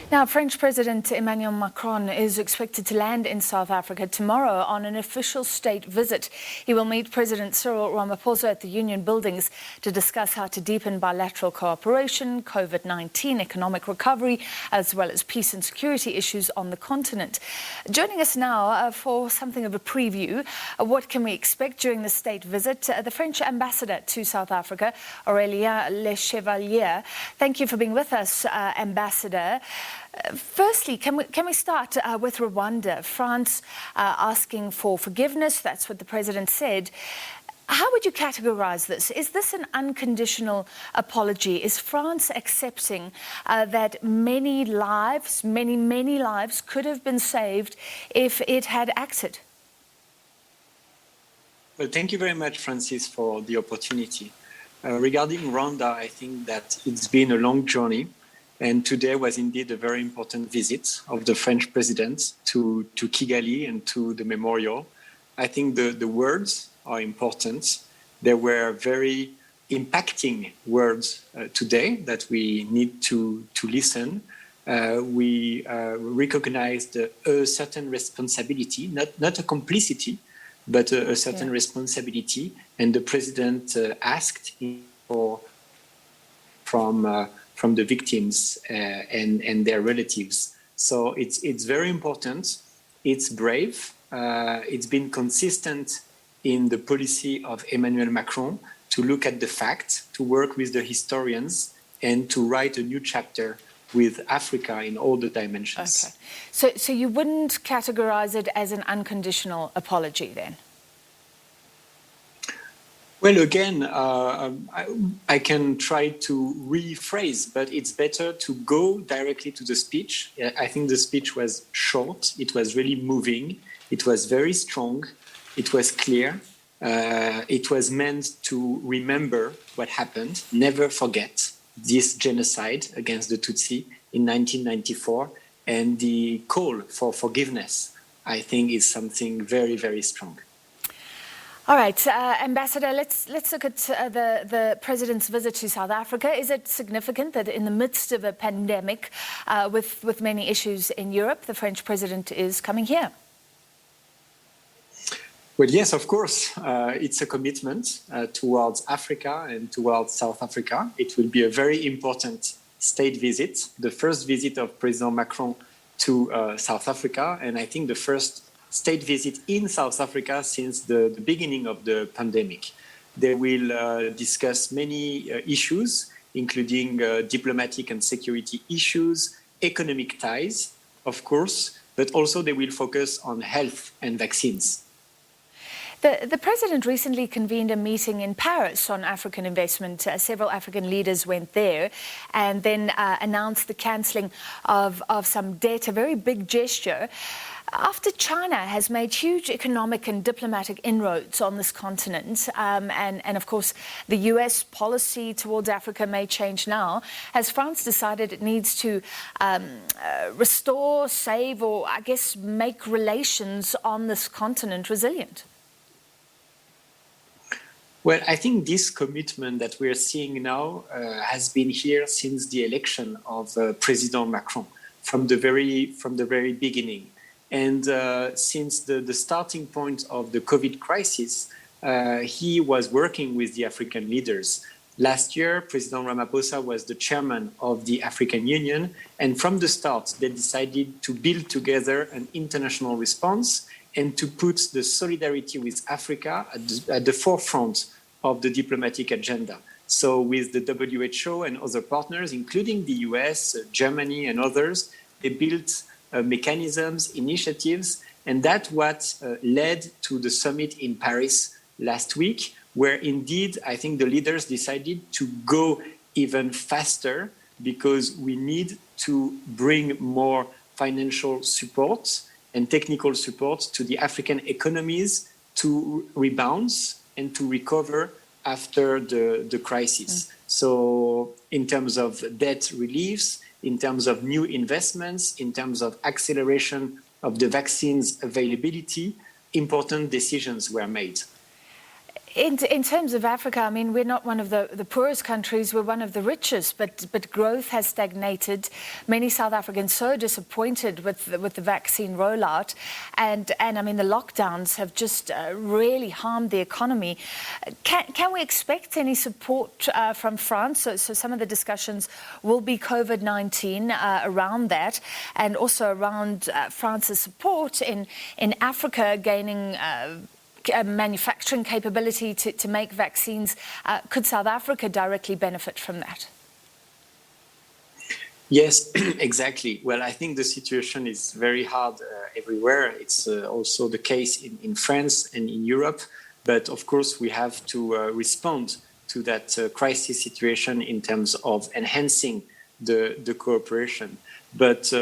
Now, French President Emmanuel Macron is expected to land in South Africa tomorrow on an official state visit. He will meet President Cyril Ramaphosa at the Union buildings to discuss how to deepen bilateral cooperation, COVID-19 economic recovery, as well as peace and security issues on the continent. Joining us now for something of a preview, what can we expect during the state visit? The French ambassador to South Africa, Aurélien Lechevallier. Thank you for being with us, Ambassador. Firstly, can we start with Rwanda? France asking for forgiveness, that's what the president said. How would you categorize this? Is this an unconditional apology? Is France accepting that many lives could have been saved if it had acted? Well, thank you very much, Francis, for the opportunity. Regarding Rwanda, I think that it's been a long journey. And today was indeed a very important visit of the French president to Kigali and to the memorial. I think the words are important. There were very impacting words today that we need to listen. We recognized a certain responsibility, not a complicity, but a certain responsibility. And the president asked from the victims and their relatives. So it's very important. It's brave. It's been consistent in the policy of Emmanuel Macron to look at the facts, to work with the historians, and to write a new chapter with Africa in all the dimensions. Okay. So you wouldn't categorize it as an unconditional apology then? Well, again, I can try to rephrase, but it's better to go directly to the speech. I think the speech was short. It was really moving. It was very strong. It was clear. It was meant to remember what happened, never forget this genocide against the Tutsi in 1994. And the call for forgiveness, I think, is something very, very strong. All right, Ambassador, let's look at the president's visit to South Africa. Is it significant that in the midst of a pandemic with many issues in Europe, the French president is coming here? Well, yes, of course. It's a commitment towards Africa and towards South Africa. It will be a very important state visit, the first visit of President Macron to South Africa, and I think the first state visit in South Africa since the beginning of the pandemic. They will discuss many issues, including diplomatic and security issues, economic ties, of course, but also they will focus on health and vaccines. The president recently convened a meeting in Paris on African investment. Several African leaders went there and then announced the cancelling of some debt, a very big gesture. After China has made huge economic and diplomatic inroads on this continent, and of course the US policy towards Africa may change now, has France decided it needs to restore, save, or I guess make relations on this continent resilient? Well, I think this commitment that we're seeing now has been here since the election of President Macron, from the very beginning. And since the starting point of the COVID crisis, he was working with the African leaders. Last year, President Ramaphosa was the chairman of the African Union. And from the start, they decided to build together an international response and to put the solidarity with Africa at the forefront of the diplomatic agenda. So with the WHO and other partners, including the US, Germany, and others, they built mechanisms, initiatives, and that's what led to the summit in Paris last week, where indeed I think the leaders decided to go even faster because we need to bring more financial support and technical support to the African economies to rebound and to recover after the crisis. So in terms of debt reliefs, in terms of new investments, in terms of acceleration of the vaccines availability, important decisions were made. In terms of Africa, I mean, we're not one of the poorest countries, we're one of the richest, but growth has stagnated. Many South Africans so disappointed with the vaccine rollout, and I mean, the lockdowns have just really harmed the economy. Can we expect any support from France? So some of the discussions will be COVID-19 around that, and also around France's support in Africa gaining manufacturing capability to make vaccines. Could South Africa directly benefit from that? Yes, exactly. Well, I think the situation is very hard everywhere. It's also the case in France and in Europe. But of course, we have to respond to that crisis situation in terms of enhancing the cooperation. But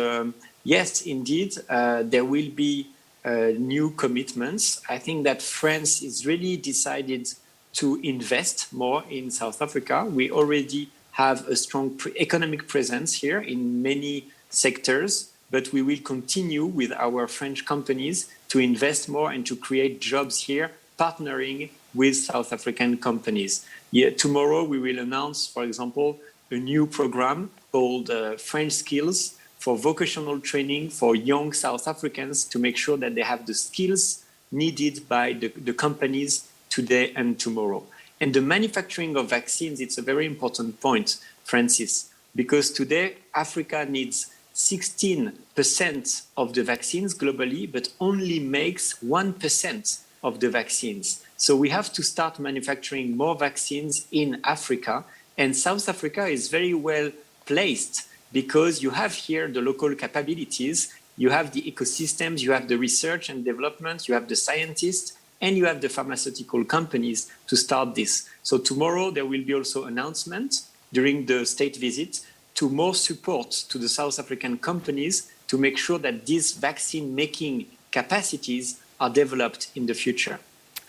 yes, indeed, there will be new commitments. I think that France is really decided to invest more in South Africa. We already have a strong economic presence here in many sectors, but we will continue with our French companies to invest more and to create jobs here, partnering with South African companies. Yeah, tomorrow we will announce, for example, a new program called French Skills, for vocational training for young South Africans to make sure that they have the skills needed by the companies today and tomorrow. And the manufacturing of vaccines, it's a very important point, Francis, because today Africa needs 16% of the vaccines globally, but only makes 1% of the vaccines. So we have to start manufacturing more vaccines in Africa, and South Africa is very well placed because you have here the local capabilities, you have the ecosystems, you have the research and development, you have the scientists, and you have the pharmaceutical companies to start this. So tomorrow there will be also announcement during the state visit to more support to the South African companies to make sure that these vaccine making capacities are developed in the future.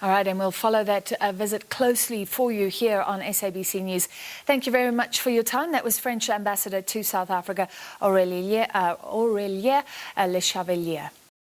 All right, and we'll follow that visit closely for you here on SABC News. Thank you very much for your time. That was French Ambassador to South Africa, Aurélien Lechevallier.